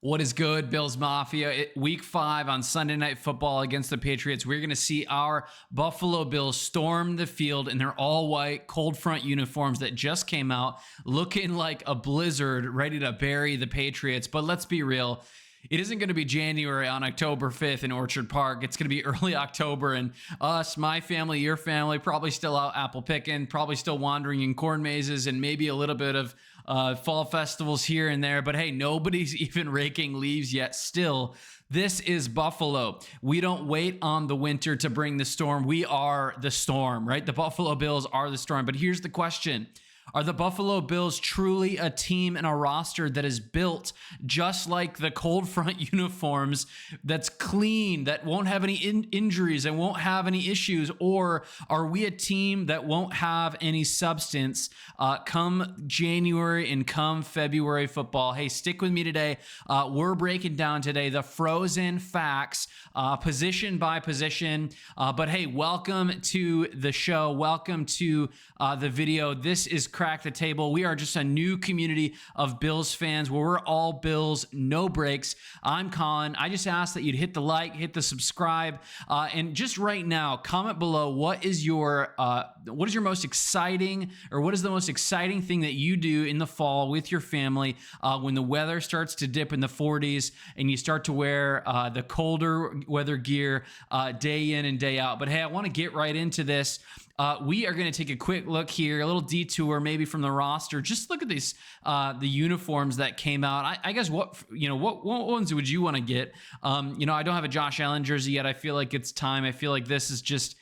What is good, Bills Mafia? Week 5 on Sunday Night Football against the Patriots. We're going to see our Buffalo Bills storm the field in their all-white cold front uniforms that just came out, looking like a blizzard, ready to bury the Patriots. But let's be real. It isn't going to be January on October 5th in Orchard Park. It's going to be early October, and us, my family, your family, probably still out apple picking, probably still wandering in corn mazes, and maybe a little bit of fall festivals here and there. But hey, nobody's even raking leaves yet still. This is Buffalo. We don't wait on the winter to bring the storm. We are the storm, right? The Buffalo Bills are the storm. But here's the question. Are the Buffalo Bills truly a team and a roster that is built just like the cold front uniforms, that's clean, that won't have any injuries and won't have any issues? Or are we a team that won't have any substance come January and come February football? Hey, stick with me today. We're breaking down today the frozen facts, position by position. But hey, welcome to the show. Welcome to the video. This is Crack the Table. We are just a new community of Bills fans where we're all Bills, no breaks. I'm Colin. I just ask that you'd hit the like, hit the subscribe, and just right now, comment below what is your most exciting, or what is the most exciting thing that you do in the fall with your family when the weather starts to dip in the 40s and you start to wear the colder weather gear day in and day out. But hey, I want to get right into this. We are going to take a quick look here, a little detour maybe from the roster. Just look at these, the uniforms that came out. I guess what ones would you want to get? I don't have a Josh Allen jersey yet. I feel like it's time. I feel like this is just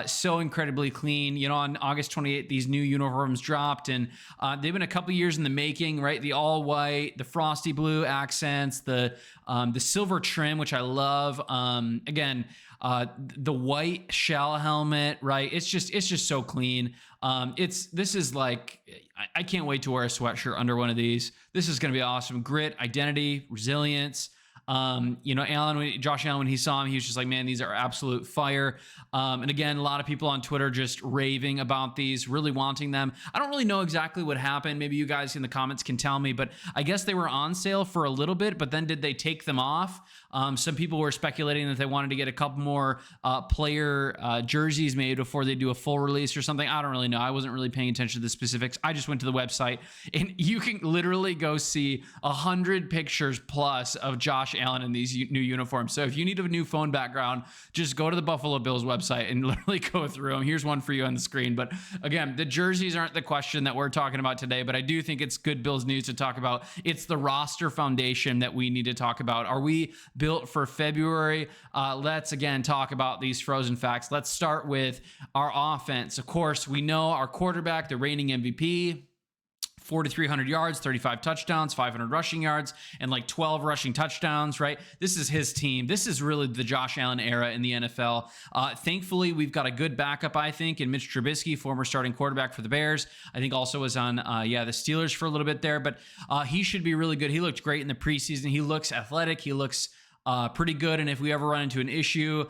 so incredibly clean. On August 28th, these new uniforms dropped, and they've been a couple years in the making, right? The all white, the frosty blue accents, the silver trim, which I love. The white shell helmet, right? It's just so clean. This is like, I can't wait to wear a sweatshirt under one of these. This is going to be awesome. Grit, identity, resilience. Josh Allen, when he saw him, he was just like, man, these are absolute fire. And again, a lot of people on Twitter just raving about these, really wanting them. I don't really know exactly what happened. Maybe you guys in the comments can tell me, but I guess they were on sale for a little bit, but then did they take them off? Some people were speculating that they wanted to get a couple more player jerseys made before they do a full release or something. I don't really know. I wasn't really paying attention to the specifics. I just went to the website, and you can literally go see 100 pictures plus of Josh Allen in these new uniforms. So if you need a new phone background, just go to the Buffalo Bills website and literally go through them. Here's one for you on the screen. But again, the jerseys aren't the question that we're talking about today, but I do think it's good Bills news to talk about. It's the roster foundation that we need to talk about. Are we built for February? Let's again talk about these frozen facts. Let's start with our offense. Of course, we know our quarterback, the reigning MVP, 4,300 yards, 35 touchdowns, 500 rushing yards, and like 12 rushing touchdowns, right? This is his team. This is really the Josh Allen era in the NFL. Thankfully, we've got a good backup, I think, in Mitch Trubisky, former starting quarterback for the Bears. I think also was on, the Steelers for a little bit there, but he should be really good. He looked great in the preseason. He looks athletic. He looks pretty good. And if we ever run into an issue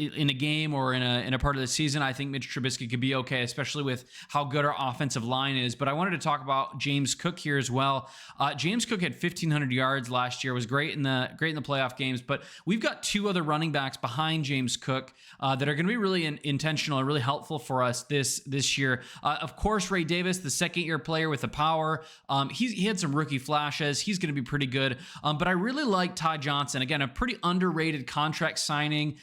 in a game or in a part of the season, I think Mitch Trubisky could be okay, especially with how good our offensive line is. But I wanted to talk about James Cook here as well. James Cook had 1,500 yards last year, was great in the playoff games. But we've got two other running backs behind James Cook that are going to be really intentional and really helpful for us this year. Of course, Ray Davis, the second-year player with the power. He had some rookie flashes. He's going to be pretty good. But I really like Ty Johnson. Again, a pretty underrated contract signing.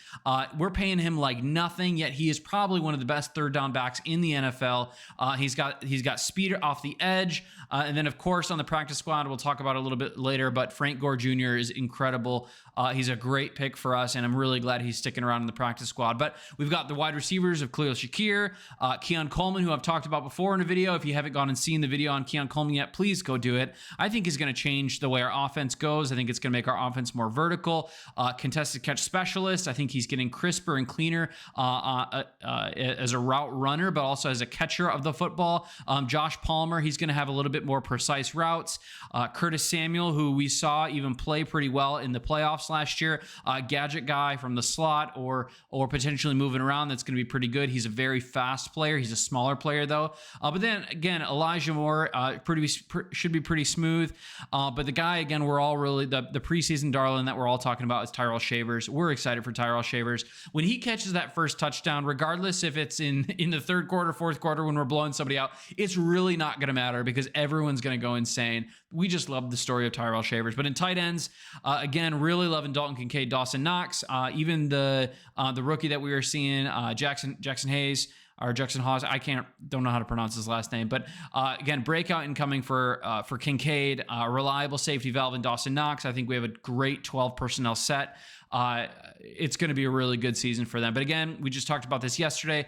We're paying him like nothing, yet he is probably one of the best third down backs in the NFL. He's got speed off the edge. And then, of course, on the practice squad, we'll talk about it a little bit later, but Frank Gore Jr. is incredible. He's a great pick for us, and I'm really glad he's sticking around in the practice squad. But we've got the wide receivers of Khalil Shakir, Keon Coleman, who I've talked about before in a video. If you haven't gone and seen the video on Keon Coleman yet, please go do it. I think he's going to change the way our offense goes. I think it's going to make our offense more vertical. Contested catch specialist. I think he's getting crisper and cleaner as a route runner, but also as a catcher of the football. Josh Palmer, he's going to have a little bit more precise routes. Curtis Samuel, who we saw even play pretty well in the playoffs last year, gadget guy from the slot or potentially moving around. That's going to be pretty good. He's a very fast player. He's a smaller player though. But then again, Elijah Moore should be pretty smooth. But the guy, again, we're all really the preseason darling that we're all talking about is Tyrell Shavers. We're excited for Tyrell Shavers. When he catches that first touchdown, regardless if it's in the third quarter, fourth quarter, when we're blowing somebody out, it's really not going to matter because everyone's going to go insane. We just love the story of Tyrell Shavers. But in tight ends, again, really loving Dalton Kincaid, Dawson Knox, even the rookie that we were seeing, Jackson Hayes. Or Jackson Hawes, don't know how to pronounce his last name, but again, breakout incoming for Kincaid, reliable safety valve in Dawson Knox. I think we have a great 12 personnel set. It's going to be a really good season for them. But again, we just talked about this yesterday.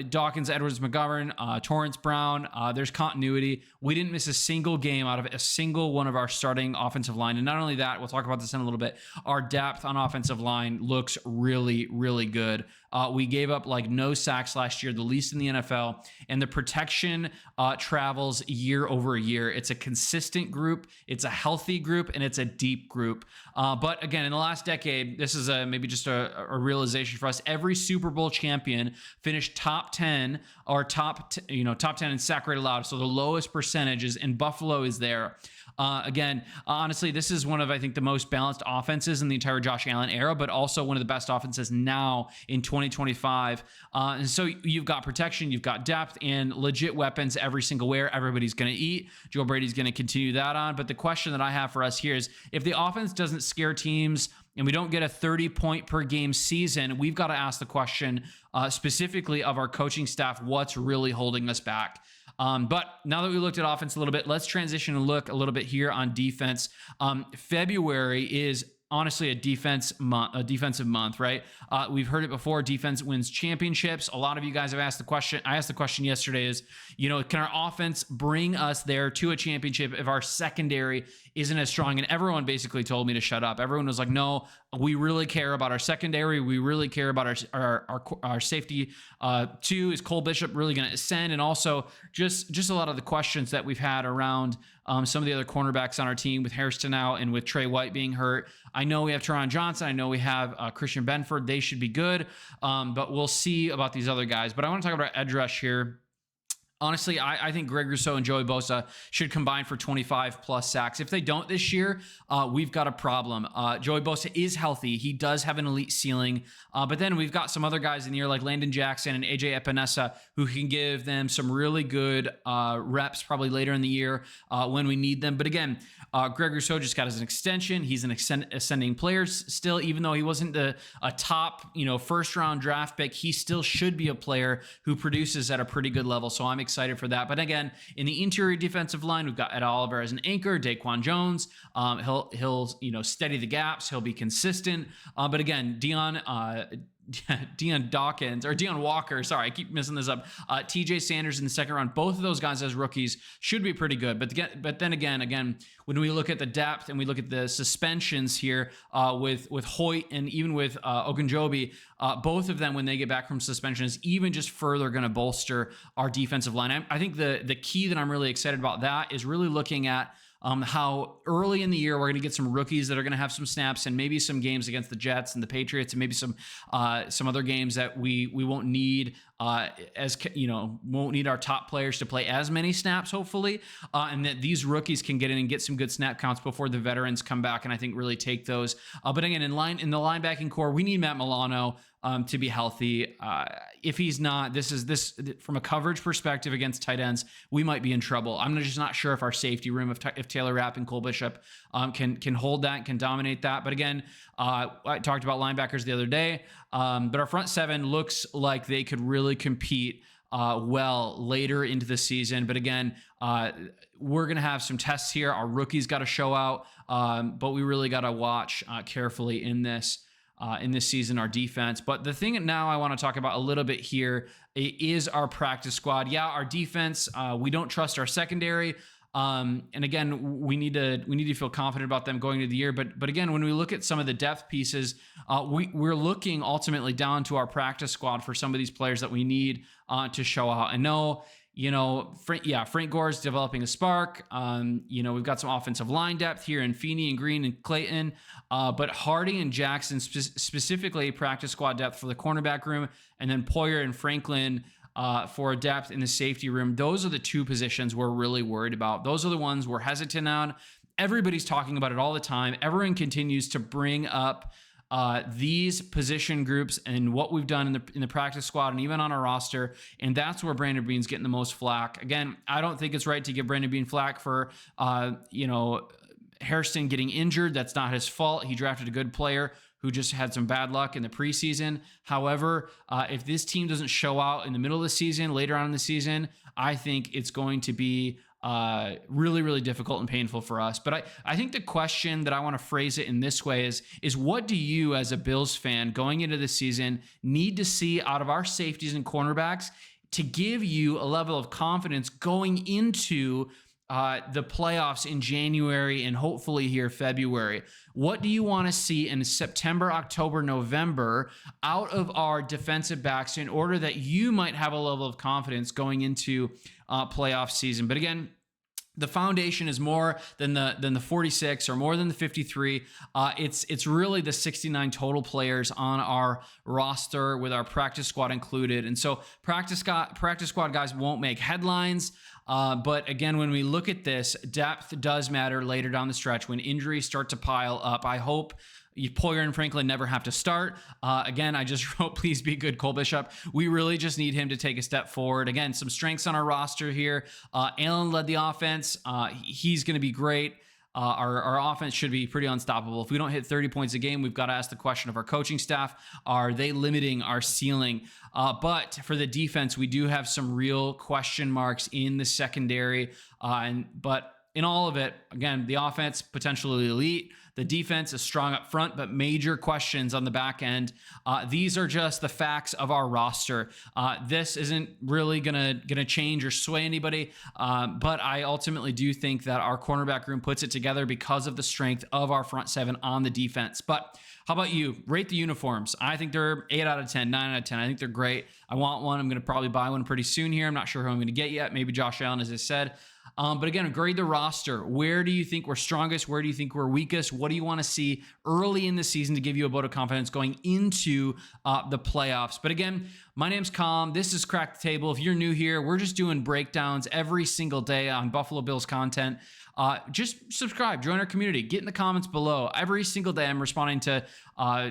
Dawkins, Edwards, McGovern, Torrance Brown, there's continuity. We didn't miss a single game out of a single one of our starting offensive line. And not only that, we'll talk about this in a little bit, our depth on offensive line looks really, really good. We gave up like no sacks last year, the least in the NFL, and the protection travels year over year. It's a consistent group, it's a healthy group, and it's a deep group. But again, in the last decade, this is maybe just a realization for us. Every Super Bowl champion finished top 10 or top 10 in sack rate allowed. So the lowest percentages, and Buffalo is there. Again, honestly, this is one of, I think, the most balanced offenses in the entire Josh Allen era, but also one of the best offenses now in 2025. And so you've got protection, you've got depth, and legit weapons every single where everybody's going to eat. Joe Brady's going to continue that on. But the question that I have for us here is, if the offense doesn't scare teams and we don't get a 30-point per game season, we've got to ask the question specifically of our coaching staff, what's really holding us back? But now that we looked at offense a little bit, let's transition and look a little bit here on defense. February is honestly a defensive month, right? We've heard it before. Defense wins championships. A lot of you guys have asked the question. I asked the question yesterday is, can our offense bring us there to a championship if our secondary isn't as strong? And everyone basically told me to shut up. Everyone was like, no, we really care about our secondary. We really care about our safety. Two, is Cole Bishop really going to ascend? And also just a lot of the questions that we've had around some of the other cornerbacks on our team, with Hairston out and with Trey White being hurt. I know we have Teron Johnson. I know we have Christian Benford. They should be good, but we'll see about these other guys. But I want to talk about edge rush here. Honestly, I think Greg Rousseau and Joey Bosa should combine for 25 plus sacks. If they don't this year, we've got a problem. Joey Bosa is healthy. He does have an elite ceiling. But then we've got some other guys in here like Landon Jackson and AJ Epinesa who can give them some really good reps probably later in the year when we need them. But again, Greg Rousseau just got his extension. He's an ascending player still, even though he wasn't a top first round draft pick. He still should be a player who produces at a pretty good level. So I'm excited for that. But again, in the interior defensive line, we've got Ed Oliver as an anchor, Daquan Jones. He'll steady the gaps. He'll be consistent. But again, Dion Walker, sorry, I keep messing this up. TJ Sanders in the second round, both of those guys as rookies should be pretty good. But then again, when we look at the depth and we look at the suspensions here with Hoyt and even with Ogunjobi, both of them, when they get back from suspension, is even just further going to bolster our defensive line. I think the key that I'm really excited about that is really looking at how early in the year we're going to get some rookies that are going to have some snaps, and maybe some games against the Jets and the Patriots, and maybe some other games that we won't need won't need our top players to play as many snaps, hopefully, and that these rookies can get in and get some good snap counts before the veterans come back and I think really take those. But again, in the linebacking core, we need Matt Milano to be healthy. If he's not, this from a coverage perspective against tight ends, we might be in trouble. I'm just not sure if our safety room, if Taylor Rapp and Cole Bishop can hold that, can dominate that. But again, I talked about linebackers the other day, but our front seven looks like they could really compete well later into the season. But again, we're going to have some tests here. Our rookies got to show out, but we really got to watch carefully in this season, our defense. But the thing now I want to talk about a little bit here is our practice squad. Yeah, our defense, we don't trust our secondary. And again, we need to feel confident about them going into the year. But again, when we look at some of the depth pieces, we're looking ultimately down to our practice squad for some of these players that we need to show out. I know, Frank Gore's developing a spark. We've got some offensive line depth here in Feeney and Green and Clayton, but Harding and Jackson, specifically practice squad depth for the cornerback room, and then Poyer and Franklin for depth in the safety room. Those are the two positions we're really worried about. Those are the ones we're hesitant on. Everybody's talking about it all the time. Everyone continues to bring up these position groups and what we've done in the practice squad and even on our roster, and that's where Brandon Beane's getting the most flack. Again, I don't think it's right to give Brandon Beane flack for Hairston getting injured. That's not his fault. He drafted a good player who just had some bad luck in the preseason. However, if this team doesn't show out in the middle of the season, later on in the season, I think it's going to be really, really difficult and painful for us. But I think the question that I want to phrase it in this way is what do you as a Bills fan going into the season need to see out of our safeties and cornerbacks to give you a level of confidence going into the playoffs in January and hopefully here February? What do you want to see in September, October, November out of our defensive backs in order that you might have a level of confidence going into playoff season? But again, the foundation is more than the 46 or more than the 53. It's really the 69 total players on our roster with our practice squad included. And so practice squad guys won't make headlines. But again, when we look at this, depth does matter later down the stretch when injuries start to pile up. I hope Poyer and Franklin never have to start. Again, I just wrote, please be good, Cole Bishop. We really just need him to take a step forward. Again, some strengths on our roster here. Allen led the offense. He's going to be great. Our offense should be pretty unstoppable. If we don't hit 30 points a game, we've got to ask the question of our coaching staff. Are they limiting our ceiling? But for the defense, we do have some real question marks in the secondary. But in all of it, again, the offense potentially elite. The defense is strong up front, but major questions on the back end. These are just the facts of our roster. This isn't really gonna change or sway anybody, but I ultimately do think that our cornerback room puts it together because of the strength of our front seven on the defense. But how about you? Rate the uniforms. I think they're 8 out of 10, 9 out of 10. I think they're great. I want one. I'm going to probably buy one pretty soon here. I'm not sure who I'm going to get yet. Maybe Josh Allen, as I said. But again, grade the roster. Where do you think we're strongest? Where do you think we're weakest? What do you want to see early in the season to give you a vote of confidence going into the playoffs? But again, my name's Calm. This is Crack the Table. If you're new here, we're just doing breakdowns every single day on Buffalo Bills content. Just subscribe, join our community, get in the comments below. Every single day I'm responding to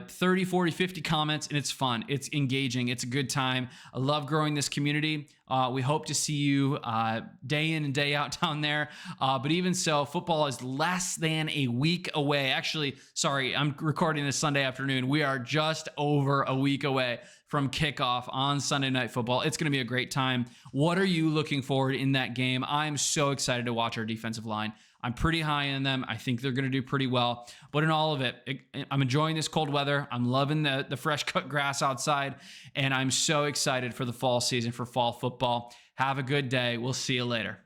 30, 40, 50 comments, and it's fun. It's engaging. It's a good time. I love growing this community. We hope to see you day in and day out down there. But even so, football is less than a week away. Actually, sorry, I'm recording this Sunday afternoon. We are just over a week away from kickoff on Sunday Night Football. It's going to be a great time. What are you looking forward in that game? I'm so excited to watch our defensive line. I'm pretty high in them. I think they're going to do pretty well. But in all of it, I'm enjoying this cold weather. I'm loving the fresh cut grass outside. And I'm so excited for the fall season, for fall football. Have a good day. We'll see you later.